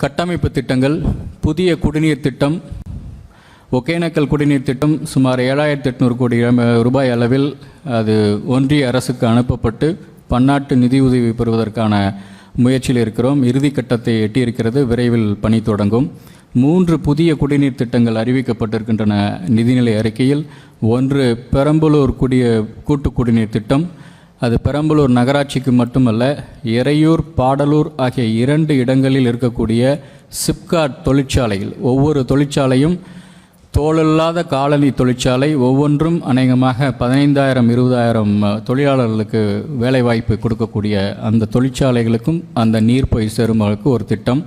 கட்டமைப்பு திட்டங்கள், புதிய குடிநீர் திட்டம், ஒகேனக்கல் குடிநீர் திட்டம் சுமார் 7,800 கோடி ரூபாய் அளவில் அது ஒன்றிய அரசுக்கு அனுப்பப்பட்டு பன்னாட்டு நிதியுதவி பெறுவதற்கான முயற்சியில் இருக்கிறோம். இறுதி கட்டத்தை எட்டியிருக்கிறது. விரைவில் பணி தொடங்கும். 3 புதிய குடிநீர் திட்டங்கள் அறிவிக்கப்பட்டிருக்கின்றன நிதிநிலை அறிக்கையில். ஒன்று பெரம்பலூர் கூட்டு குடிநீர் திட்டம். அது பெரம்பலூர் நகராட்சிக்கு மட்டுமல்ல, எறையூர், பாடலூர் ஆகிய 2 இடங்களில் இருக்கக்கூடிய சிப்காட் தொழிற்சாலைகள், ஒவ்வொரு தொழிற்சாலையும் தோளில்லாத காலனி தொழிற்சாலை, ஒவ்வொன்றும் அநேகமாக 15,000-20,000 தொழிலாளர்களுக்கு வேலைவாய்ப்பு கொடுக்கக்கூடிய அந்த தொழிற்சாலைகளுக்கும் அந்த நீர் போய் சேரும் அளவுக்கு ஒரு திட்டம்.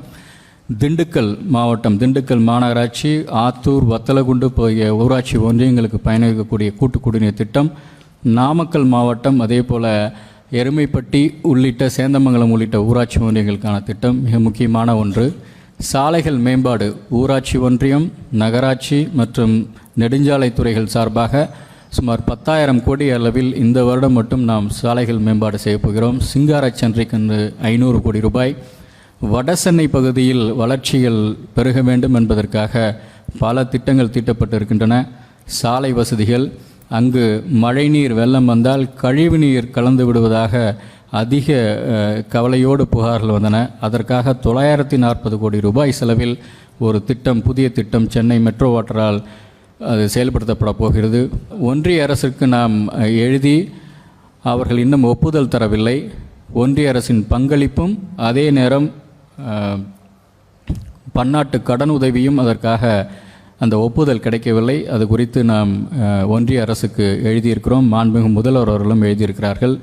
திண்டுக்கல் மாவட்டம், திண்டுக்கல் மாநகராட்சி, ஆத்தூர், வத்தலகுண்டு போகிய ஊராட்சி ஒன்றியங்களுக்கு பயணிக்கக்கூடிய கூட்டு குடிநீர் திட்டம். நாமக்கல் மாவட்டம் அதே போல் எருமைப்பட்டி உள்ளிட்ட சேந்தமங்கலம் உள்ளிட்ட ஊராட்சி ஒன்றியங்களுக்கான திட்டம் மிக முக்கியமான ஒன்று. சாலைகள் மேம்பாடு, ஊராட்சி ஒன்றியம், நகராட்சி மற்றும் நெடுஞ்சாலைத்துறைகள் சார்பாக சுமார் 10,000 கோடி அளவில் இந்த வருடம் மட்டும் நாம் சாலைகள் மேம்பாடு செய்ய போகிறோம். சிங்காரச்சன்றிக்கு 500 கோடி ரூபாய். வடசென்னை பகுதியில் வளர்ச்சிகள் பெருக வேண்டும் என்பதற்காக பல திட்டங்கள் தீட்டப்பட்டிருக்கின்றன. சாலை வசதிகள், அங்கு மழைநீர் வெள்ளம் வந்தால் கழிவுநீர் கலந்து விடுவதாக அதிக கவலையோடு புகார்கள் வந்தன. அதற்காக 940 கோடி ரூபாய் செலவில் ஒரு திட்டம், புதிய திட்டம் சென்னை மெட்ரோ வாட்டரால் அது செயல்படுத்தப்பட போகிறது. ஒன்றிய அரசுக்கு நாம் எழுதி அவர்கள் இன்னும் ஒப்புதல் தரவில்லை. ஒன்றிய அரசின் பங்களிப்பும் அதே நேரம் பன்னாட்டு கடன் உதவியும் அதற்காக அந்த ஒப்புதல் கிடைக்கவில்லை. அது குறித்து நாம் ஒன்றிய அரசுக்கு எழுதியிருக்கிறோம். மாண்புமிகு முதல்வர் அவர்களும் எழுதியிருக்கிறார்கள்.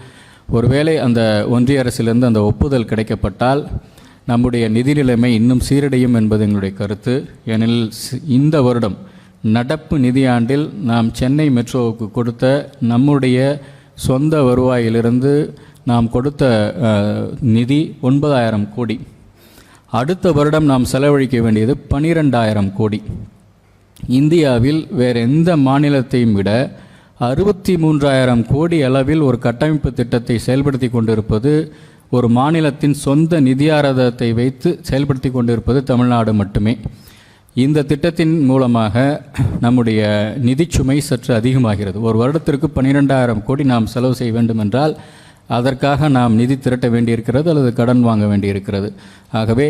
ஒருவேளை அந்த ஒன்றிய அரசிலிருந்து அந்த ஒப்புதல் கிடைக்கப்பட்டால் நம்முடைய நிதி நிலைமை இன்னும் சீரடையும் என்பது எங்களுடைய கருத்து. ஏனெனில் இந்த வருடம் நடப்பு நிதியாண்டில் நாம் சென்னை மெட்ரோவுக்கு கொடுத்த நம்முடைய சொந்த வருவாயிலிருந்து நாம் கொடுத்த நிதி 9,000 கோடி. அடுத்த வருடம் நாம் செலவழிக்க வேண்டியது 12,000 கோடி. இந்தியாவில் வேறு எந்த மாநிலத்தையும் விட 63,000 கோடி அளவில் ஒரு கட்டமைப்பு திட்டத்தை செயல்படுத்தி கொண்டிருப்பது, ஒரு மாநிலத்தின் சொந்த நிதி ஆதாரத்தை வைத்து செயல்படுத்தி கொண்டிருப்பது தமிழ்நாடு மட்டுமே. இந்த திட்டத்தின் மூலமாக நம்முடைய நிதிச்சுமை சற்று அதிகமாகிறது. ஒரு வருடத்திற்கு 12,000 கோடி நாம் செலவு செய்ய வேண்டும் என்றால் அதற்காக நாம் நிதி திரட்ட வேண்டியிருக்கிறது அல்லது கடன் வாங்க வேண்டியிருக்கிறது. ஆகவே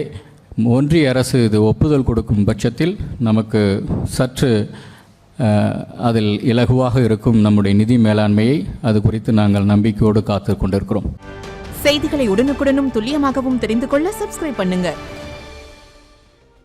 ஒன்றிய அரசு இது ஒப்புதல் கொடுக்கும் பட்சத்தில் நமக்கு சற்று அதில் இலகுவாக இருக்கும் நம்முடைய நிதி மேலாண்மையை. அது குறித்து நாங்கள் நம்பிக்கையோடு காத்து கொண்டிருக்கிறோம். செய்திகளை உடனுக்குடனும் துல்லியமாகவும் தெரிந்து கொள்ள சப்ஸ்கிரைப் பண்ணுங்க.